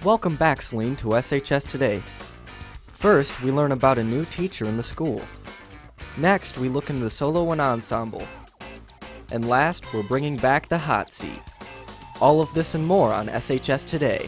Welcome back, Celine, to SHS Today. First, we learn about a new teacher in the school. Next, we look into the solo and ensemble. And last, we're bringing back the hot seat. All of this and more on SHS Today.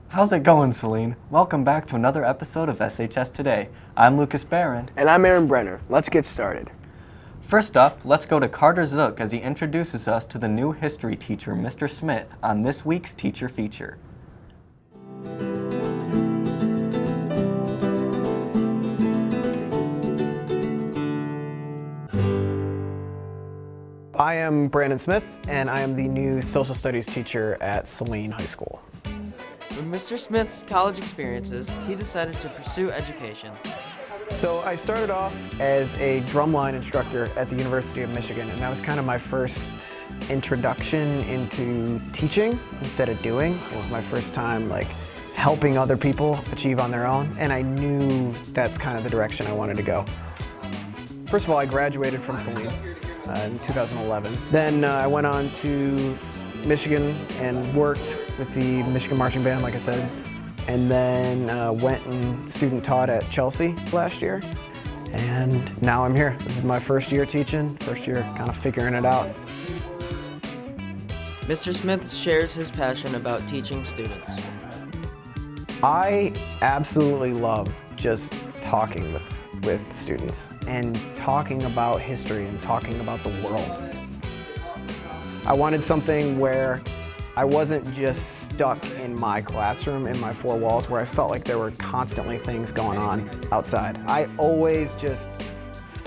How's it going, Celine? Welcome back to another episode of SHS Today. I'm Lucas Barron. And I'm Aaron Brenner. Let's get started. First up, let's go to Carter Zook as he introduces us to the new history teacher, Mr. Smith, on this week's Teacher Feature. I am Brandon Smith, and I am the new social studies teacher at Saline High School. With Mr. Smith's college experiences, he decided to pursue education. So I started off as a drumline instructor at the University of Michigan, and that was kind of my first introduction into teaching instead of doing. It was my first time helping other people achieve on their own, and I knew that's kind of the direction I wanted to go. First of all, I graduated from Saline in 2011. Then I went on to Michigan and worked with the Michigan Marching Band, like I said, and then went and student taught at Chelsea last year, and now I'm here. This is my first year teaching, first year kind of figuring it out. Mr. Smith shares his passion about teaching students. I absolutely love just talking with students and talking about history and talking about the world. I wanted something where I wasn't just stuck in my classroom, in my four walls, where I felt like there were constantly things going on outside. I always just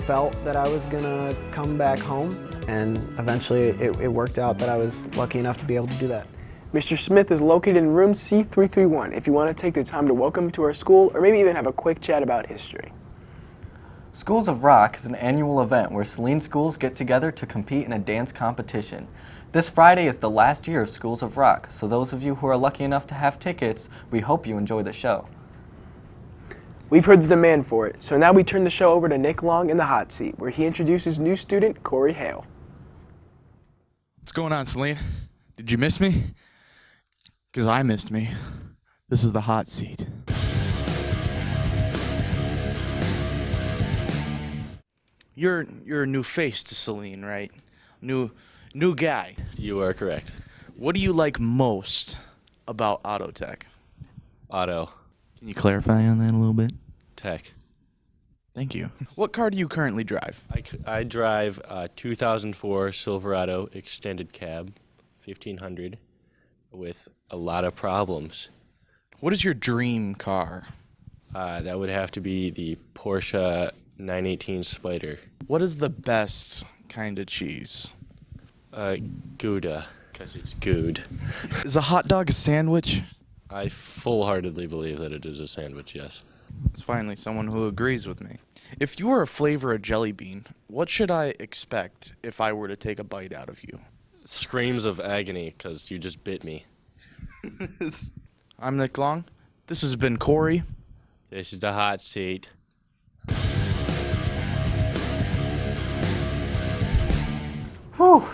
felt that I was gonna come back home, and eventually it worked out that I was lucky enough to be able to do that. Mr. Smith is located in room C331 if you want to take the time to welcome him to our school or maybe even have a quick chat about history. Schools of Rock is an annual event where Saline schools get together to compete in a dance competition. This Friday is the last year of Schools of Rock, so those of you who are lucky enough to have tickets, we hope you enjoy the show. We've heard the demand for it, so now we turn the show over to Nick Long in the hot seat, where he introduces new student Corey Hale. What's going on, Celine? Did you miss me? Because I missed me. This is the hot seat. You're a new face to Celine, right? New guy. You are correct. What do you like most about auto tech? Auto. Can you clarify on that a little bit? Tech. Thank you. What car do you currently drive? I drive a 2004 Silverado extended cab, 1500, with a lot of problems. What is your dream car? That would have to be the Porsche 918 Spider. What is the best kind of cheese? Gouda, because it's good. Is a hot dog a sandwich? I full-heartedly believe that it is a sandwich, yes. It's finally someone who agrees with me. If you were a flavor of jelly bean, what should I expect if I were to take a bite out of you? Screams of agony, because you just bit me. I'm Nick Long. This has been Corey. This is the hot seat. Whew,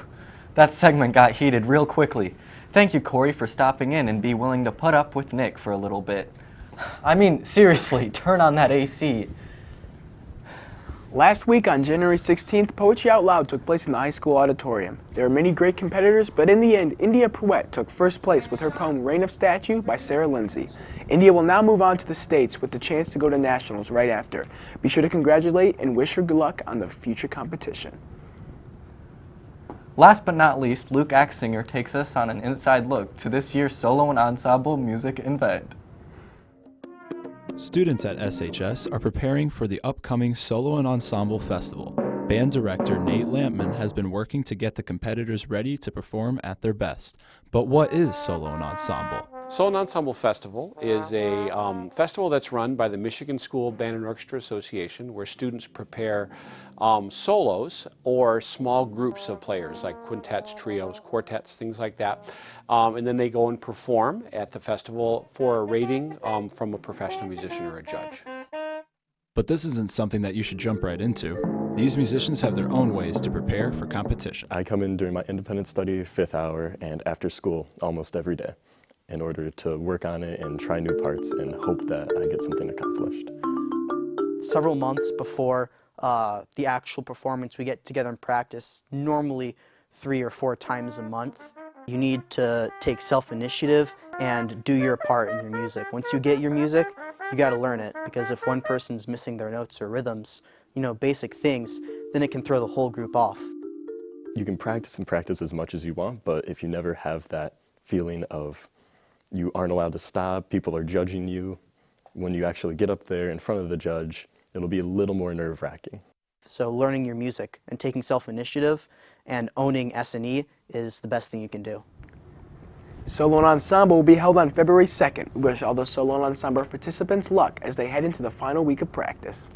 that segment got heated real quickly. Thank you, Corey, for stopping in and be willing to put up with Nick for a little bit. I mean, seriously, turn on that AC. Last week on January 16th, Poetry Out Loud took place in the high school auditorium. There were many great competitors, but in the end, India Pruitt took first place with her poem Reign of Statue by Sarah Lindsay. India will now move on to the States with the chance to go to nationals right after. Be sure to congratulate and wish her good luck on the future competition. Last but not least, Luke Axinger takes us on an inside look to this year's solo and ensemble music event. Students at SHS are preparing for the upcoming Solo and Ensemble Festival. Band director Nate Lampman has been working to get the competitors ready to perform at their best. But what is Solo and Ensemble? Solo and Ensemble Festival is a festival that's run by the Michigan School Band and Orchestra Association, where students prepare solos or small groups of players like quintets, trios, quartets, things like that. And then they go and perform at the festival for a rating from a professional musician or a judge. But this isn't something that you should jump right into. These musicians have their own ways to prepare for competition. I come in during my independent study 5th hour and after school almost every day in order to work on it and try new parts and hope that I get something accomplished. Several months before the actual performance, we get together and practice, normally 3 or 4 times a month. You need to take self-initiative and do your part in your music. Once you get your music, you got to learn it, because if one person's missing their notes or rhythms, basic things, then it can throw the whole group off. You can practice and practice as much as you want, but if you never have that feeling of you aren't allowed to stop, people are judging you, when you actually get up there in front of the judge, it'll be a little more nerve-wracking. So learning your music and taking self-initiative and owning S&E is the best thing you can do. Solo and Ensemble will be held on February 2nd. We wish all the Solo and Ensemble participants luck as they head into the final week of practice.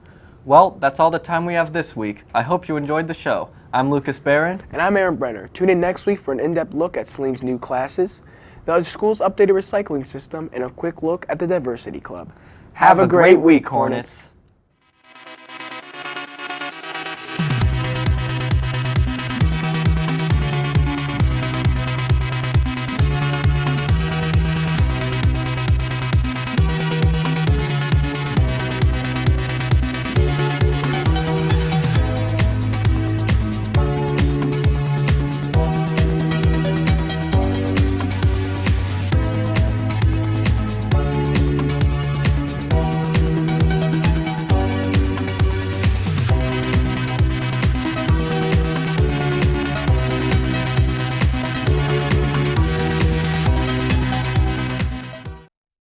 Well, that's all the time we have this week. I hope you enjoyed the show. I'm Lucas Barron. And I'm Aaron Brenner. Tune in next week for an in-depth look at Celine's new classes, the school's updated recycling system, and a quick look at the Diversity Club. Have a great week, Hornets.